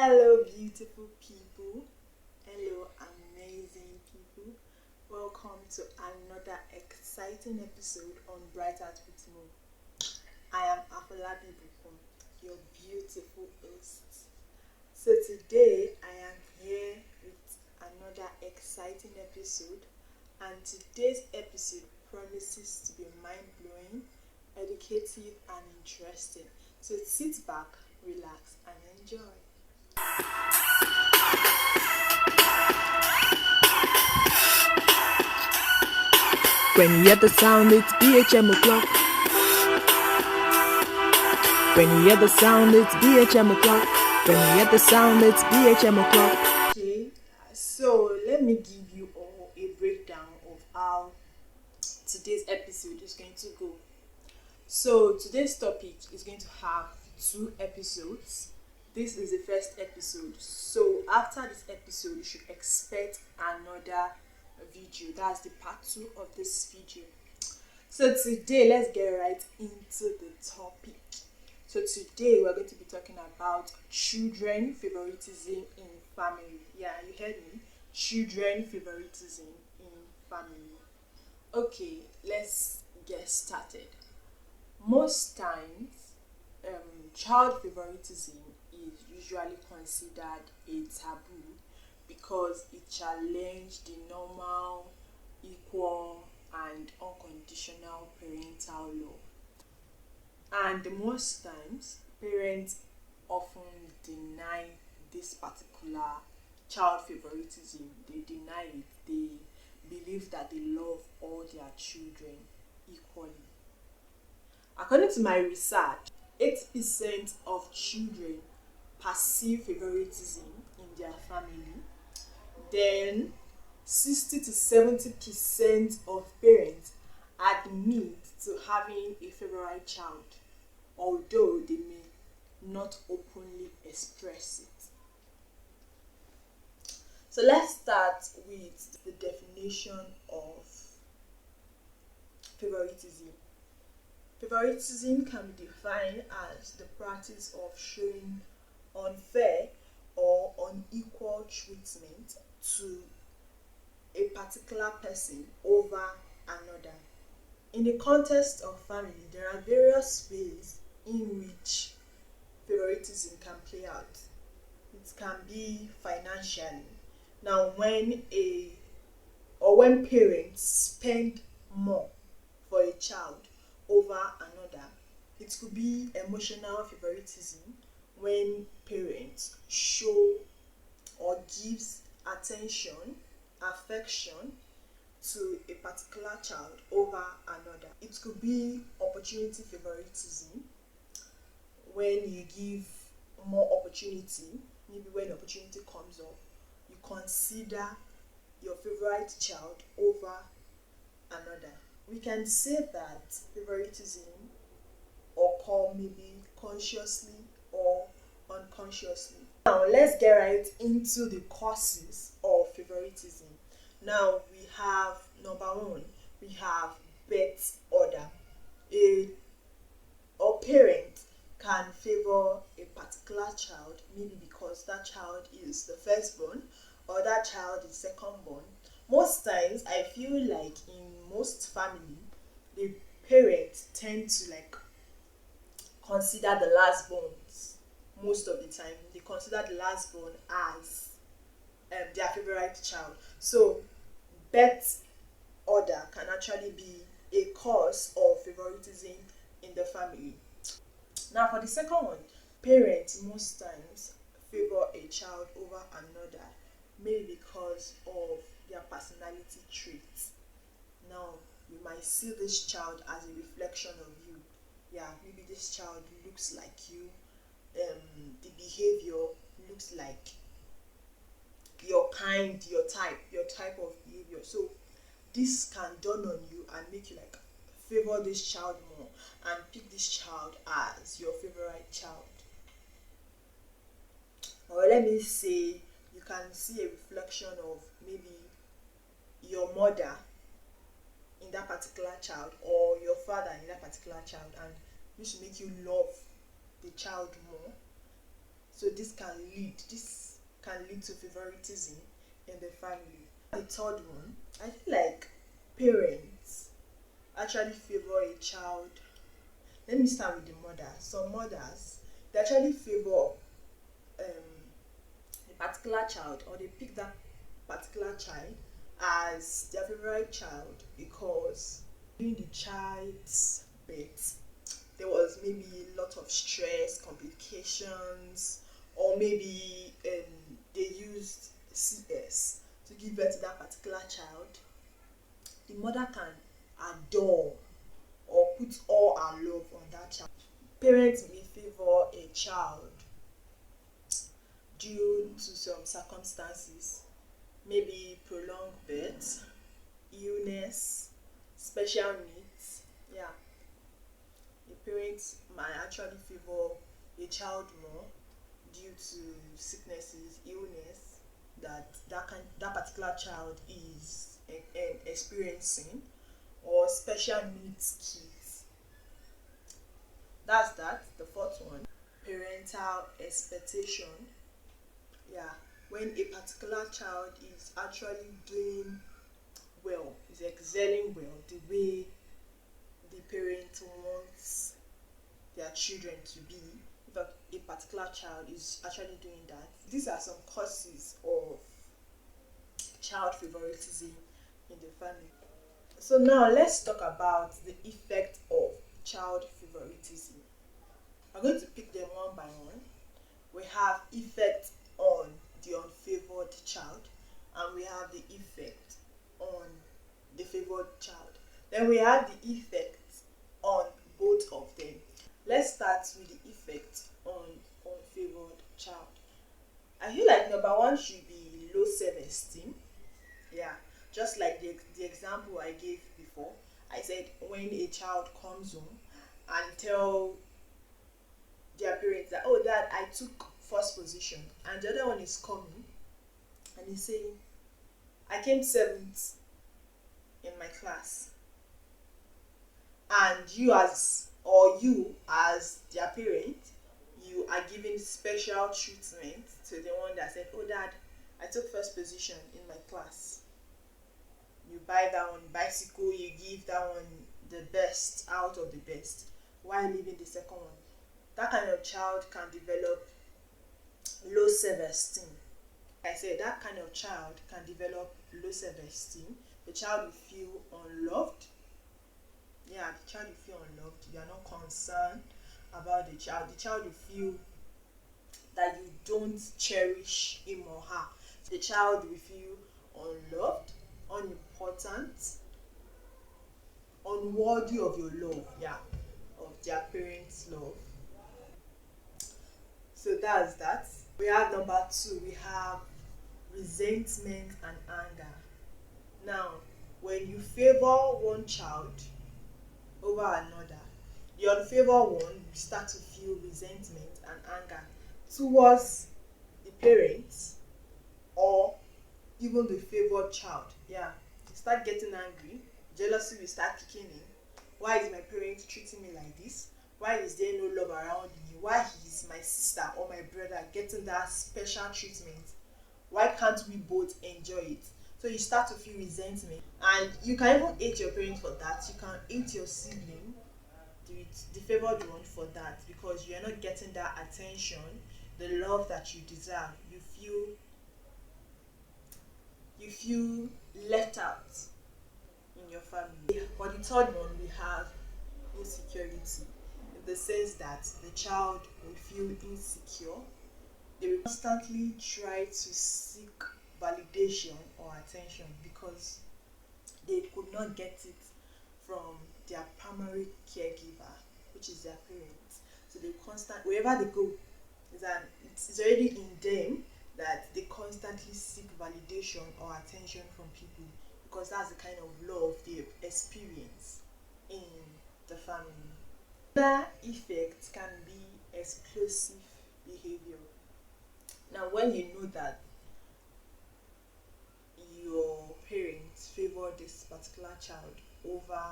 Hello, beautiful people. Hello, amazing people. Welcome to another exciting episode on Bright Heart with Mo. I am AFOLABI, your beautiful host. So today I am here with another exciting episode, and today's episode promises to be mind-blowing, educative, and interesting. So sit back, relax, and enjoy. When you hear the sound, it's BHM o'clock. When you hear the sound, it's BHM o'clock. When you hear the sound, it's BHM o'clock. Okay, so let me give you all a breakdown of how today's episode is going to go. So today's topic is going to have 2 episodes. This is the first episode. So after this episode, you should expect another video. That's the part 2 of this video. So today, let's get right into the topic. So today we're going to be talking about children favoritism in family. Yeah, you heard me. Children favoritism in family. Okay, let's get started. Most times, child favoritism is usually considered a taboo because it challenges the normal, equal, and unconditional parental love. And most times, parents often deny this particular child favoritism. They deny it. They believe that they love all their children equally. According to my research, 8% of children perceive favoritism in their family. Then 60 to 70% of parents admit to having a favorite child, although they may not openly express it. So let's start with the definition of favoritism. Favoritism can be defined as the practice of showing unfair or unequal treatment to a particular person over another. In the context of family, there are various ways in which favoritism can play out. It can be financially. Now, when parents spend more for a child over another, it could be emotional favoritism when parents show or gives attention, affection to a particular child over another. It could be opportunity favoritism when you give more opportunity. Maybe when opportunity comes up, you consider your favorite child over another. We can say that favoritism occur maybe consciously or unconsciously. Now let's get right into the causes of favoritism. Now we have number 1, we have birth order. A parent can favor a particular child maybe because that child is the firstborn or that child is secondborn. Most times I feel like in most family, the parents tend to consider the lastborns. Most of the time they consider the lastborn as their favorite child. So birth order can actually be a cause of favoritism in the family. Now for the second one, parents most times favor a child over another, maybe because of their personality traits. Now you might see this child as a reflection of you. Yeah, maybe this child looks like you. The behavior looks like your kind, your type of behavior. So this can dawn on you and make you favor this child more and pick this child as your favorite child. Or let me say, you can see a reflection of maybe your mother in that particular child or your father in that particular child, and this will make you love the child more. So this can lead to favoritism in the family. The third one, I feel like parents actually favor a child. Let me start with the mother. Some mothers, they actually favor a particular child, or they pick that particular child as their favorite child because during the child's birth there was maybe a lot of stress, complications, or maybe they used CS to give birth to that particular child. The mother can adore or put all her love on that child. Parents may favor a child due to some circumstances, maybe prolonged birth, illness, special needs. Yeah, the parents might actually favor a child more due to sicknesses, illness that particular child is experiencing, or special needs kids. That's that. The fourth one, parental expectation. Yeah, when a particular child is actually doing well, is excelling well, the way the parent wants their children to be, if a particular child is actually doing that. These are some causes of child favoritism in the family. So now let's talk about the effect of child favoritism. I'm going to pick them one by one. We have effect on the unfavored child, and we have the effect on the favored child. Then we have the effect on both of them. Let's start with the effect on unfavored child. I feel like number one should be low self-esteem. Yeah, just like the example I gave before. I said when a child comes home and tell their parents that, oh dad, I took first position, and the other one is coming and he's saying, I came seventh in my class, and you as their parent, you are giving special treatment to the one that said, oh dad, I took first position in my class. You buy that one bicycle, you give that one the best out of the best, while leaving the second one. That kind of child can develop low self-esteem. I said that kind of child can develop low self-esteem. The child will feel unloved. Yeah, the child will feel unloved. You are not concerned about the child. The child will feel that you don't cherish him or her. The child will feel unloved, unimportant, unworthy of your love. Yeah, of their parents' love. So that's that. We have number two. We have resentment and anger. Now, when you favor one child over another, the unfavored one will start to feel resentment and anger towards the parents or even the favored child. Yeah, start getting angry. Jealousy will start kicking in. Why is my parents treating me like this? Why is there no love around me? Why is my sister or my brother getting that special treatment? Why can't we both enjoy it? So you start to feel resentment, and you can even hate your parents for that. You can hate your sibling, the favored one, for that, because you're not getting that attention, the love that you deserve. You feel left out in your family. For the third one, we have insecurity, in the sense that the child will feel insecure. They will constantly try to seek validation or attention because they could not get it from their primary caregiver, which is their parents. So they wherever they go, it's already in them that they constantly seek validation or attention from people, because that's the kind of love they experience in the family. Another effect can be explosive behavior. Now, when you know that your parents favor this particular child over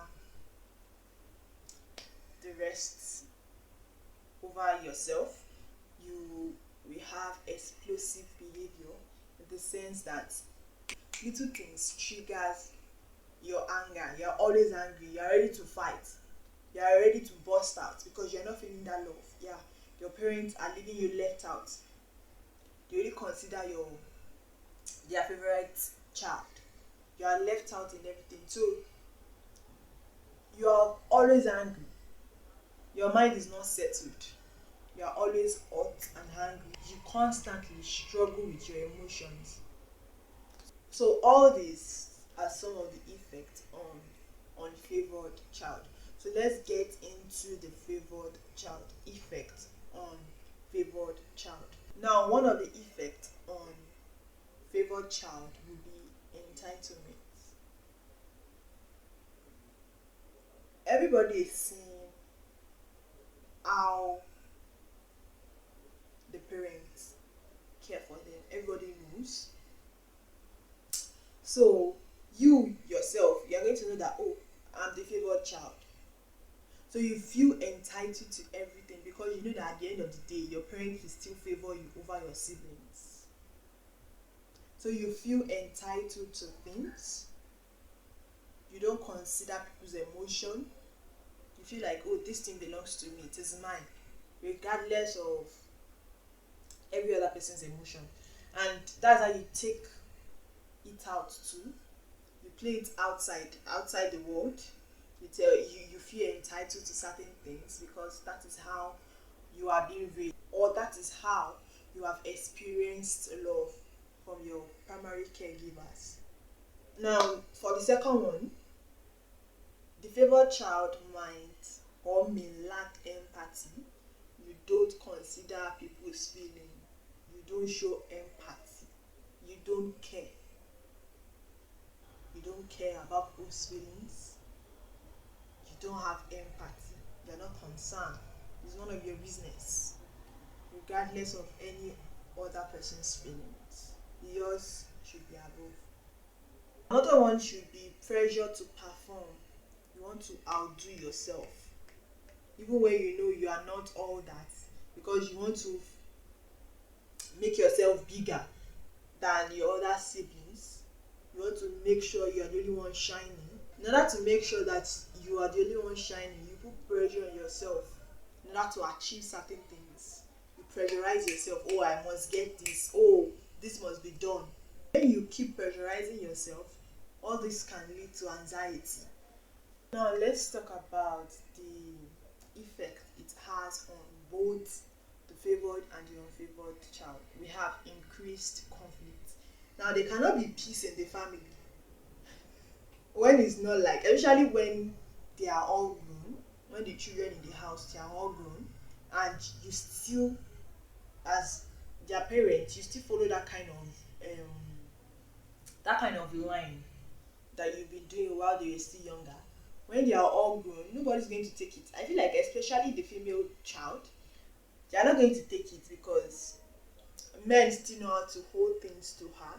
the rest, over yourself, you we have explosive behavior, in the sense that little things triggers your anger. You're always angry, you're ready to fight, you're ready to burst out because you're not feeling that love. Yeah, your parents are leaving you left out. They really consider their favorite child. You are left out in everything. So you're always angry. Your mind is not settled. You are always hot and angry. You constantly struggle with your emotions. So all these are some of the effects on unfavored child. So let's get into the favored child effect on favored child. Now, one of the effects on favored child will be entitlement. Everybody is seeing how the parents care for them. Everybody knows. So you yourself, you're going to know that, oh, I'm the favored child. So you feel entitled to everything because you know that at the end of the day, your parents will still favor you over your siblings. So you feel entitled to things. You don't consider people's emotion. You feel like, oh, this thing belongs to me, it is mine, regardless of every other person's emotion. And that's how you take it out too. You play it outside the world. You feel entitled to certain things because that is how you are being raised, or that is how you have experienced love from your primary caregivers. Now, for the second one, the favored child might or may lack empathy. You don't consider people's feeling. You don't show empathy. You don't care. You don't care about people's feelings. You don't have empathy. You're not concerned. It's none of your business, regardless of any other person's feelings. Yours should be above. Another one should be pressure to perform. You want to outdo yourself, even when you know you are not all that, because you want to make yourself bigger than your other siblings. You want to make sure you are the only one shining. In order to make sure that you are the only one shining, you put pressure on yourself in order to achieve certain things. You pressurize yourself. Oh, I must get this. Oh, this must be done. When you keep pressurizing yourself, all this can lead to anxiety. Now let's talk about the effect it has on both the favored and the unfavored child. We have increased conflict. Now there cannot be peace in the family when it's not like, especially when they are all grown, when the children in the house, they are all grown, and you still, as their parents, you still follow that kind of line that you've been doing while they were still younger. When they are all grown, nobody's going to take it. I feel like especially the female child, they are not going to take it because men still know how to hold things to heart.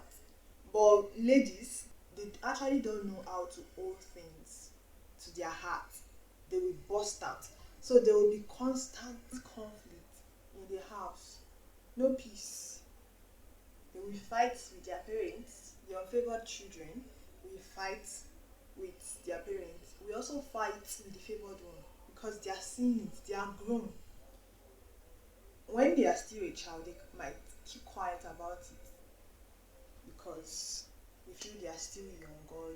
But ladies, they actually don't know how to hold things to their heart. They will burst out. So there will be constant conflict in the house. No peace. They will fight with their parents. The unfavored children will fight with their parents. We also fight with the favored one because they are seeing it, they are grown. When they are still a child, they might keep quiet about it because they feel they are still young, or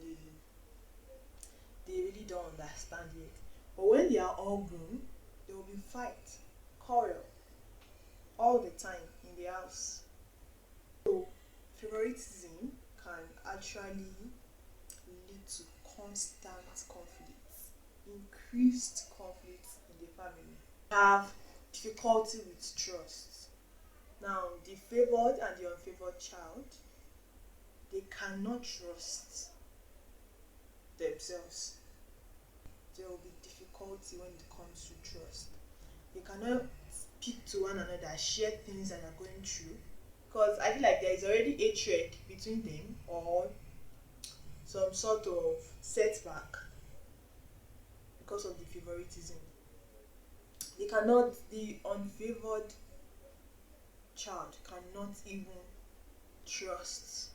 they really don't understand yet. But when they are all grown, there will be fight, quarrel all the time in the house. So favoritism can actually lead to constant conflict, increased conflict in the family. Have difficulty with trust. Now, the favored and the unfavored child, they cannot trust themselves. There will be difficulty when it comes to trust. They cannot speak to one another, share things that are going through, because I feel like there is already hatred between them, or some sort of setback because of the favoritism. The unfavored child cannot even trust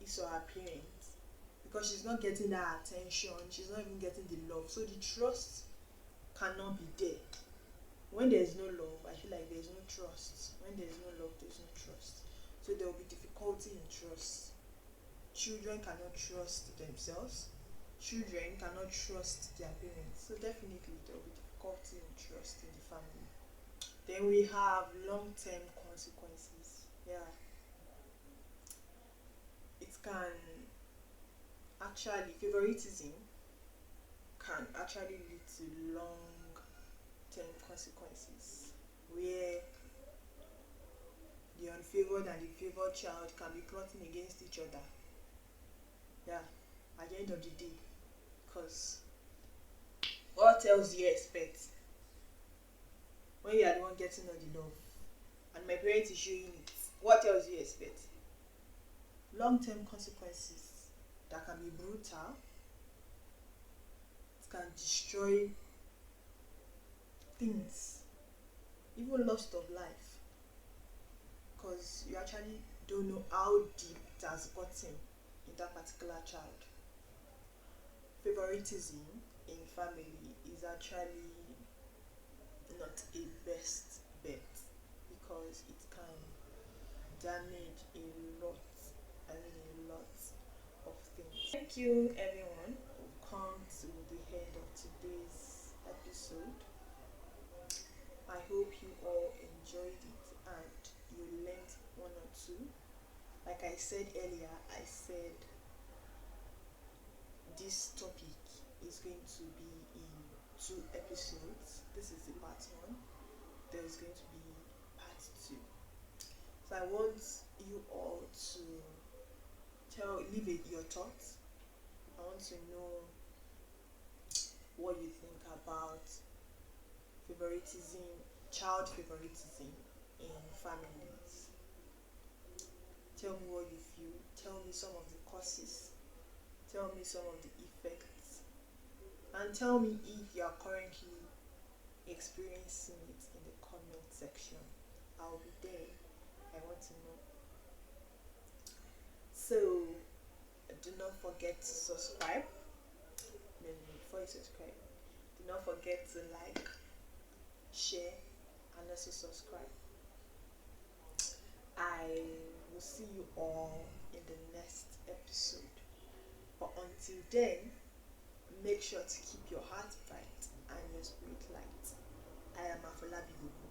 his or her parents because she's not getting that attention, she's not even getting the love, so the trust cannot be there. When there's no love, I feel like there's no trust. When there's no love, there's no trust. So there will be difficulty in trust. Children cannot trust themselves. Children cannot trust their parents. So definitely there will be difficulty in trust in the family. Then we have long-term consequences. Yeah. It can actually, favoritism can actually lead to long-term consequences where the unfavored and the favored child can be plotting against each other. Yeah, at the end of the day, because what else do you expect when you are the one getting all the love and my parents is showing it? What else do you expect? Long-term consequences that can be brutal. It can destroy things, even loss of life, because you actually don't know how deep it has gotten in that particular child. Favoritism in family is actually not a best bet because it can damage a lot, I mean a lot of things. Thank you everyone who come to the end of today's episode. I hope you all enjoyed it and you learned one or two. Like I said earlier, I said this topic is going to be in 2 episodes. This is the part 1. There is going to be part 2. So I want you all to leave your thoughts. I want to know what you think about favoritism, child favoritism in families. Tell me what you feel. Tell me some of the causes. Tell me some of the effects. And tell me if you are currently experiencing it in the comment section. I'll be there. I want to know. So do not forget to subscribe. No, before you subscribe, do not forget to like, share, and also subscribe. I will see you all in the next episode. But until then, make sure to keep your heart bright and your spirit light. I am AFOLABI.